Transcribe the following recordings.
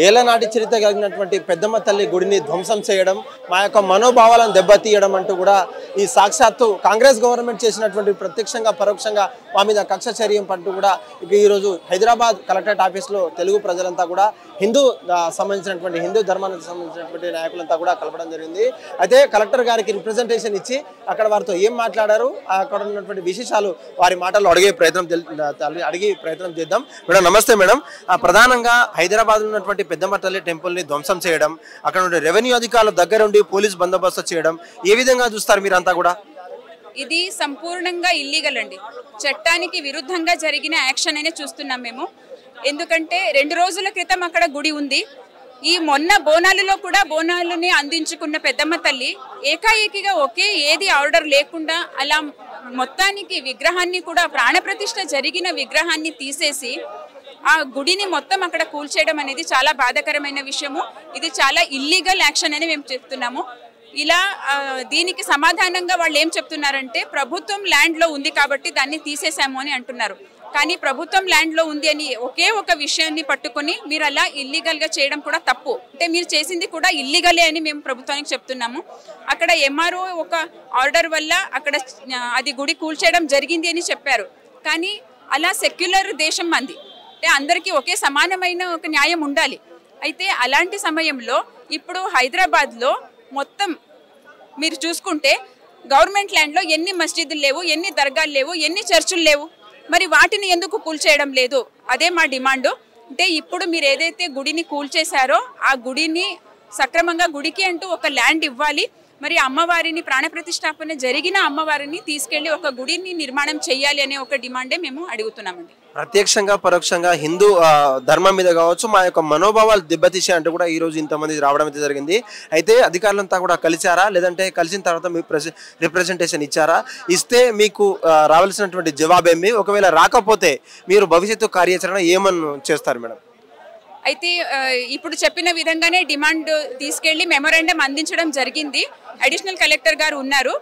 ఏళ్లనాటి చరిత్ర కలిగినటువంటి పెద్దమ్మ తల్లి గుడిని ధ్వంసం చేయడం, మా యొక్క మనోభావాలను దెబ్బతీయడం అంటూ కూడా ఈ సాక్షాత్తు కాంగ్రెస్ గవర్నమెంట్ చేసినటువంటి ప్రత్యక్షంగా పరోక్షంగా మా మీద కక్ష చర్యం అంటూ కూడా ఈరోజు హైదరాబాద్ కలెక్టరేట్ ఆఫీస్లో తెలుగు ప్రజలంతా కూడా హిందూ ధర్మానికి సంబంధించినటువంటి నాయకులంతా కూడా కలపడం జరిగింది. అయితే కలెక్టర్ గారికి రిప్రజెంటేషన్ ఇచ్చి అక్కడ వారితో ఏం మాట్లాడారు, అక్కడ ఉన్నటువంటి విశేషాలు వారి మాటల్లో అడిగే ప్రయత్నం చేద్దాం. మేడం నమస్తే మేడం. ప్రధానంగా హైదరాబాద్ ఉన్నటువంటి పెద్దమ్మ తల్లి టెంపుల్ ని ధ్వంసం చేయడం, అక్కడ ఉండే రెవెన్యూ అధికారుల దగ్గరుండి పోలీస్ బందోబస్తు చేయడం ఏ విధంగా చూస్తారు మీరంతా కూడా? ఇది సంపూర్ణంగా ఇల్లీగల్ అండి. చట్టానికి విరుద్ధంగా జరిగిన యాక్షన్ అనే చూస్తున్నాం మేము. ఎందుకంటే 2 రోజుల క్రితం అక్కడ గుడి ఉంది. ఈ మొన్న బోనాలలో కూడా బోనాలని అందించుకున్న పెద్దమ్మ తల్లి ఏకాఏకిగా ఏది ఆర్డర్ లేకుండా అలా మొత్తానికి విగ్రహాన్ని కూడా ప్రాణప్రతిష్ఠ జరిగిన విగ్రహాన్ని తీసేసి ఆ గుడిని మొత్తం అక్కడ కూల్చేయడం అనేది చాలా బాధాకరమైన విషయము. ఇది చాలా ఇల్లీగల్ యాక్షన్ అని మేము చెప్తున్నాము. ఇలా దీనికి సమాధానంగా వాళ్ళు ఏం చెప్తున్నారంటే ప్రభుత్వం ల్యాండ్లో ఉంది కాబట్టి దాన్ని తీసేసాము అని అంటున్నారు. కానీ ప్రభుత్వం ల్యాండ్లో ఉంది అని ఒక విషయాన్ని పట్టుకొని మీరు అలా ఇల్లీగల్గా చేయడం కూడా తప్పు. అంటే మీరు చేసింది కూడా ఇల్లీగలే అని మేము ప్రభుత్వానికి చెప్తున్నాము. అక్కడ ఎంఆర్ఓ ఒక ఆర్డర్ వల్ల అక్కడ అది గుడి కూల్చేయడం జరిగింది అని చెప్పారు. కానీ అలా సెక్యులర్ దేశం మంది, అంటే అందరికీ సమానమైన ఒక న్యాయం ఉండాలి. అయితే అలాంటి సమయంలో ఇప్పుడు హైదరాబాద్లో మొత్తం మీరు చూసుకుంటే గవర్నమెంట్ ల్యాండ్లో ఎన్ని మస్జిదులు లేవు, ఎన్ని దర్గాలు లేవు, ఎన్ని చర్చులు లేవు. మరి వాటిని ఎందుకు కూల్చేయడం లేదు? అదే మా డిమాండు. అంటే ఇప్పుడు మీరు ఏదైతే గుడిని కూల్చేశారో ఆ గుడిని సక్రమంగా గుడికి అంటూ ఒక ల్యాండ్ ఇవ్వాలి. మరి అమ్మవారిని ప్రాణప్రతిష్ఠాపన జరిగిన అమ్మవారిని తీసుకెళ్లి ఒక గుడిని నిర్మాణం చేయాలి అనే ఒక డిమాండే మేము అడుగుతున్నామండి. ప్రత్యక్షంగా పరోక్షంగా హిందూ ధర్మం మీద కావచ్చు మా యొక్క మనోభావాలు దెబ్బతీసే అంటూ కూడా ఈ రోజు ఇంతమంది రావడం అయితే జరిగింది. అయితే అధికారులంతా కూడా కలిసారా, లేదంటే కలిసిన తర్వాత మీకు రిప్రజెంటేషన్ ఇచ్చారా? ఇస్తే మీకు రావాల్సినటువంటి జవాబేమి, ఒకవేళ రాకపోతే మీరు భవిష్యత్తు కార్యాచరణ ఏమని చేస్తారు మేడం? అయితే ఇప్పుడు చెప్పిన విధంగానే డిమాండ్ తీసుకెళ్లి మెమోరాండం అందించడం జరిగింది. అడిషనల్ కలెక్టర్ గారు ఉన్నారు.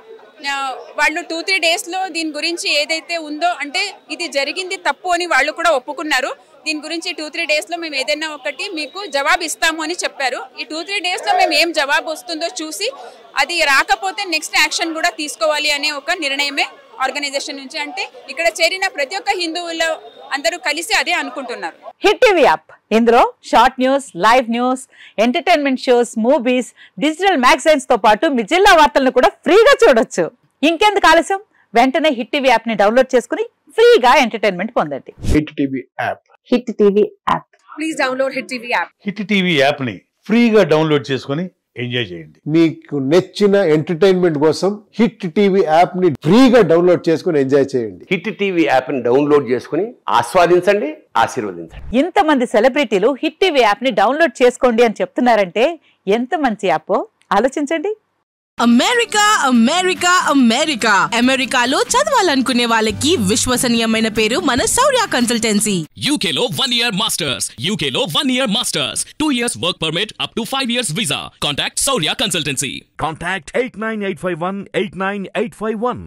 వాళ్ళు 2-3 డేస్లో దీని గురించి ఏదైతే ఉందో, అంటే ఇది జరిగింది తప్పు అని వాళ్ళు కూడా ఒప్పుకున్నారు. దీని గురించి 2-3 డేస్లో మేము ఏదైనా ఒకటి మీకు జవాబు ఇస్తాము అని చెప్పారు. ఈ 2-3 డేస్లో మేము ఏం జవాబు వస్తుందో చూసి అది రాకపోతే నెక్స్ట్ యాక్షన్ కూడా తీసుకోవాలి అనే ఒక నిర్ణయమే ఆర్గనైజేషన్ నుంచి. అంటే ఇక్కడ చేరిన ప్రతి ఒక్క హిందువులు అందరూ కలిసి అదే అనుకుంటున్నారు. హిట్ టీవీ యాప్, ఇందులో short news, live news, entertainment shows, movies, digital magazines తో పాటు మీ జిల్లా వార్తలను కూడా ఫ్రీగా చూడొచ్చు. ఇంకెందుకు ఆలస్యం, వెంటనే హిట్ టీవీ యాప్ ని డౌన్లోడ్ చేసుకుని ఫ్రీగా ఎంటర్టైన్మెంట్ పొందండి. Hit TV app. Hit TV app. Please download hit TV app. Hit TV app ని ఫ్రీగా డౌన్లోడ్ చేసుకుని ఎంజాయ్ చేయండి. మీకు నచ్చిన ఎంటర్టైన్మెంట్ కోసం హిట్ టీవీ యాప్ ని ఫ్రీగా డౌన్లోడ్ చేసుకుని ఎంజాయ్ చేయండి. హిట్ టీవీ యాప్ ని డౌన్లోడ్ చేసుకుని ఆస్వాదించండి, ఆశీర్వదించండి. ఇంతమంది సెలబ్రిటీలు హిట్ టీవీ యాప్ ని డౌన్లోడ్ చేసుకోండి అని చెప్తున్నారంటే ఎంత మంచి యాప్ ఆలోచించండి. అమెరికా అమెరికా అమెరికా అమెరికాలో చదవాలనుకునే వాళ్ళకి విశ్వసనీయమైన పేరు మన శౌర్య కన్సల్టెన్సీ. UK లో 1 year masters, UK లో 1 year masters, 2 years work permit up to 5 years visa. Contact Saurya Consultancy. Contact 89851 89851.